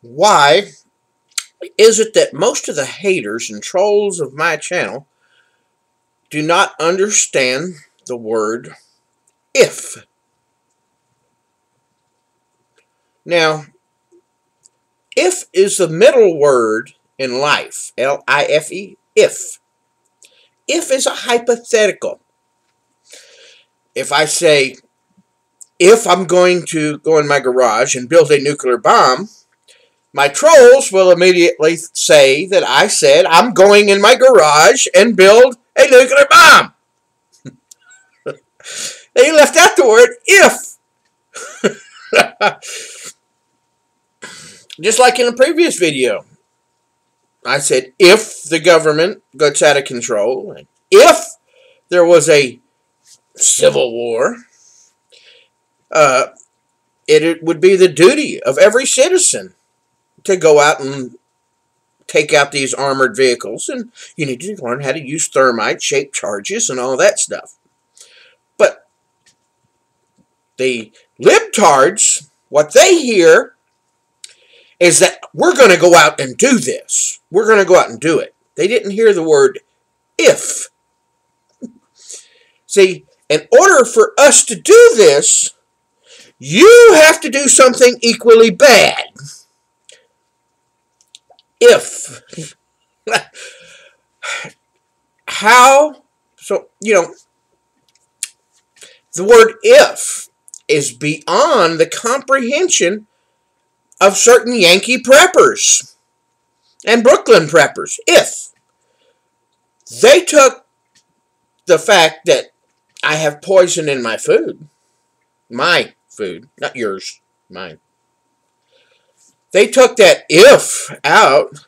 Why is it that most of the haters and trolls of my channel do not understand the word if? Now, if is the middle word in life, L-I-F-E, if. If is a hypothetical. If I say, if I'm going to go in my garage and build a nuclear bomb, my trolls will immediately say that I said I'm going in my garage and build a nuclear bomb. They left out the word if. Just like in the previous video, I said if the government gets out of control, if there was a civil war, it would be the duty of every citizen to go out and take out these armored vehicles, and you need to learn how to use thermite, shape charges, and all that stuff. But the libtards, what they hear is that we're going to go out and do this. We're going to go out and do it. They didn't hear the word if. See, in order for us to do this, you have to do something equally bad. If. How? So, the word if is beyond the comprehension of certain Yankee preppers and Brooklyn preppers. If. They took the fact that I have poison in my food, not yours, mine. They took that if out,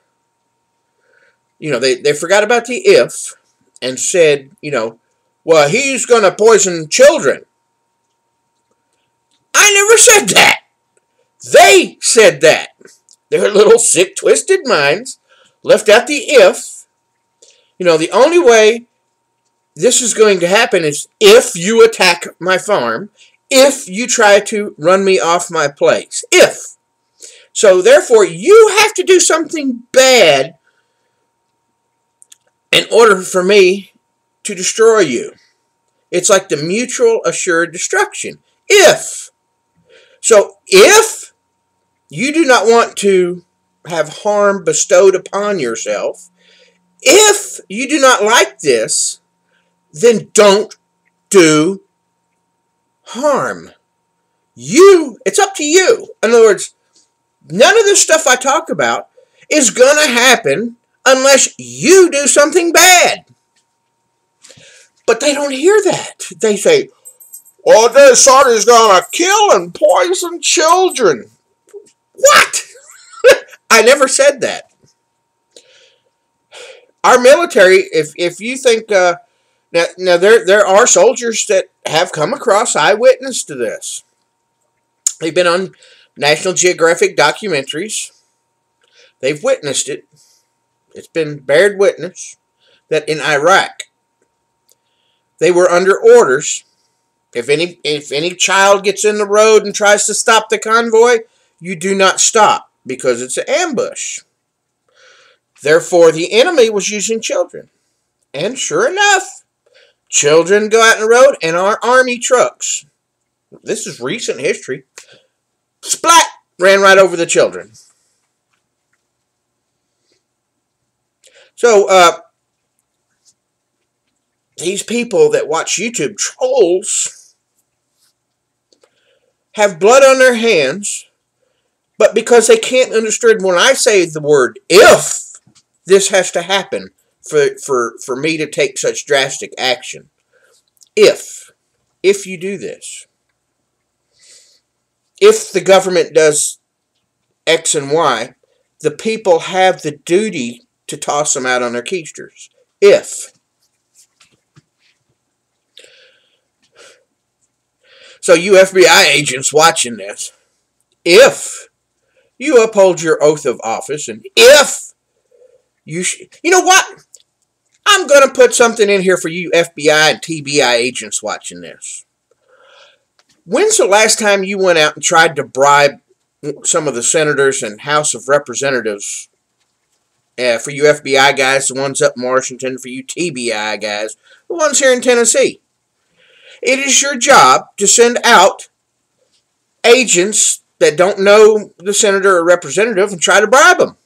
they forgot about the if and said, well, he's going to poison children. I never said that. They said that. Their little sick, twisted minds left out the if. The only way this is going to happen is if you attack my farm, if you try to run me off my place. If. So, therefore, you have to do something bad in order for me to destroy you. It's like the mutual assured destruction. If. So, if you do not want to have harm bestowed upon yourself, if you do not like this, then don't do harm. It's up to you. In other words, none of this stuff I talk about is going to happen unless you do something bad. But they don't hear that. They say, oh, this son is going to kill and poison children. What? I never said that. Our military, if you think, now there are soldiers that have come across eyewitness to this. They've been on National Geographic documentaries. They've witnessed it. It's been bared witness that in Iraq, they were under orders. If any child gets in the road and tries to stop the convoy, you do not stop because it's an ambush. Therefore, the enemy was using children. And sure enough, children go out in the road and our army trucks. This is recent history. Splat! Ran right over the children. So, these people that watch YouTube, trolls, have blood on their hands, but because they can't understand when I say the word if, this has to happen for me to take such drastic action. If you do this. If the government does X and Y, the people have the duty to toss them out on their keisters. If. So you FBI agents watching this, if you uphold your oath of office and if you know what? I'm going to put something in here for you FBI and TBI agents watching this. When's the last time you went out and tried to bribe, some of the senators and House of Representatives, for you FBI guys, the ones up in Washington, for you TBI guys, the ones here in Tennessee. It is your job to send out agents that don't know the senator or representative and try to bribe them.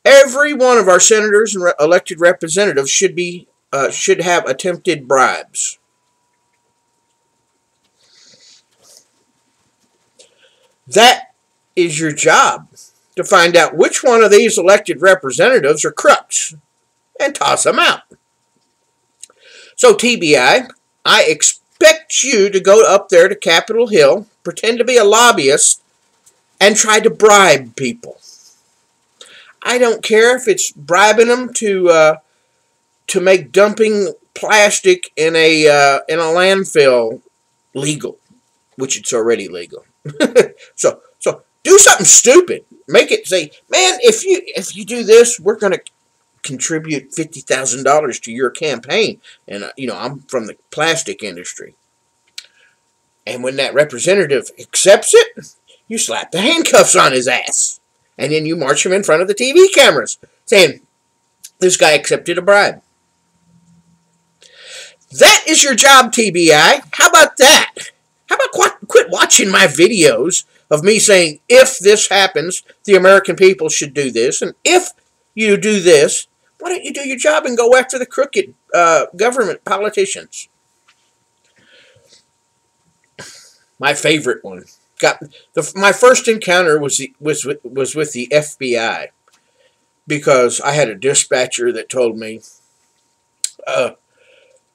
Every one of our senators and elected representatives should have attempted bribes. That is your job, to find out which one of these elected representatives are crooks and toss them out. So TBI, I expect you to go up there to Capitol Hill, pretend to be a lobbyist, and try to bribe people. I don't care if it's bribing them to make dumping plastic in a landfill legal, which it's already legal. So do something stupid. Make it say, man, if you do this, we're going to contribute $50,000 to your campaign. And I'm from the plastic industry. And when that representative accepts it, you slap the handcuffs on his ass. And then you march him in front of the TV cameras saying, this guy accepted a bribe. That is your job, TBI. How about that? How about quit watching my videos of me saying, if this happens, the American people should do this. And if you do this, why don't you do your job and go after the crooked government politicians? My favorite one. My first encounter was with the FBI, because I had a dispatcher that told me,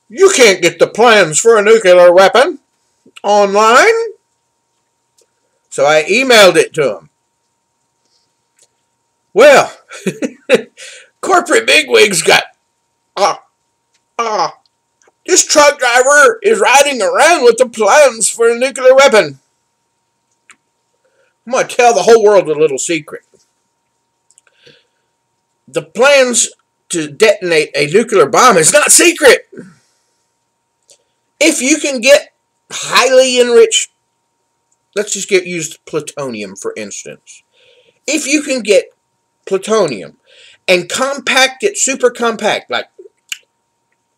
you can't get the plans for a nuclear weapon online. So I emailed it to him. Well, corporate bigwigs got, this truck driver is riding around with the plans for a nuclear weapon. I'm going to tell the whole world a little secret. The plans to detonate a nuclear bomb is not secret. If you can get highly enriched, let's just use plutonium for instance. If you can get plutonium and compact it, super compact, like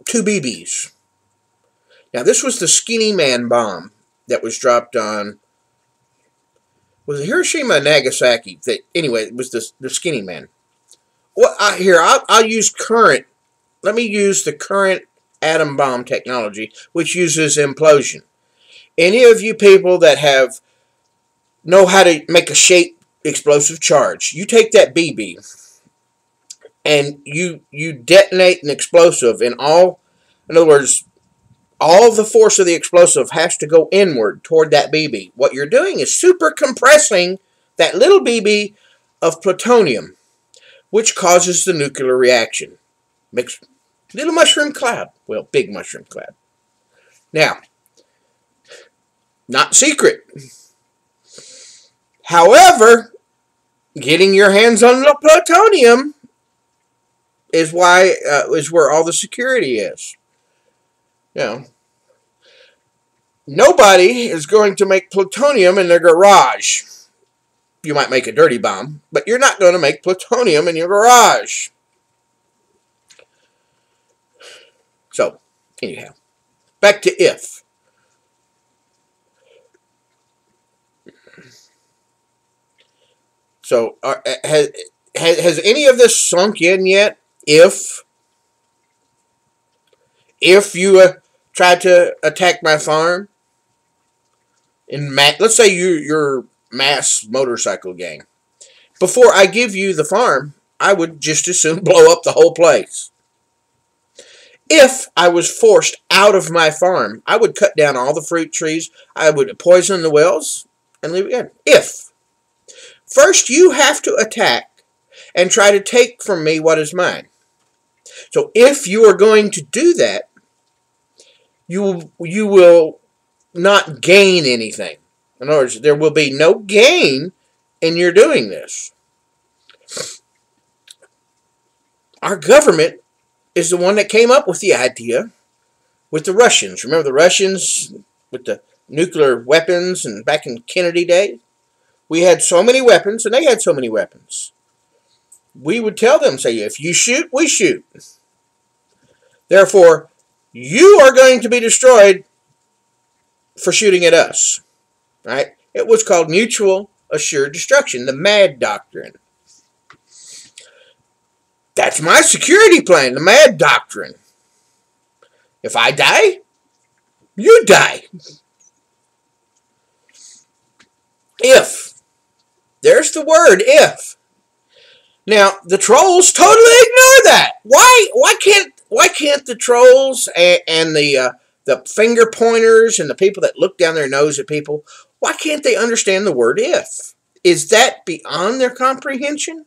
2 BBs. Now this was the Skinny Man bomb that was dropped on, was it Hiroshima and Nagasaki? Anyway, it was the Skinny Man. Well, I'll use current. Let me use the current atom bomb technology, which uses implosion. Any of you people that know how to make a shaped explosive charge, you take that BB and you detonate an explosive, in other words, all the force of the explosive has to go inward toward that BB. What you're doing is super compressing that little BB of plutonium, which causes the nuclear reaction. Makes little mushroom cloud. Well, big mushroom cloud. Now, not secret. However, getting your hands on the plutonium is where all the security is. Nobody is going to make plutonium in their garage. You might make a dirty bomb, but you're not going to make plutonium in your garage. So, anyhow, back to if. So, has any of this sunk in yet? If you tried to attack my farm, let's say you're mass motorcycle gang. Before I give you the farm, I would just as soon blow up the whole place. If I was forced out of my farm, I would cut down all the fruit trees, I would poison the wells, and leave it in. If. First, you have to attack and try to take from me what is mine. So if you are going to do that, you will not gain anything. In other words, there will be no gain in your doing this. Our government is the one that came up with the idea with the Russians. Remember the Russians with the nuclear weapons and back in Kennedy Day. We had so many weapons and they had so many weapons. We would tell them, say, if you shoot, we shoot. Therefore, you are going to be destroyed for shooting at us. Right? It was called mutual assured destruction, the MAD doctrine. That's my security plan, the MAD doctrine. If I die, you die. If. There's the word, if. Now, the trolls totally ignore that. Why can't the trolls and the finger pointers and the people that look down their nose at people, why can't they understand the word if? Is that beyond their comprehension?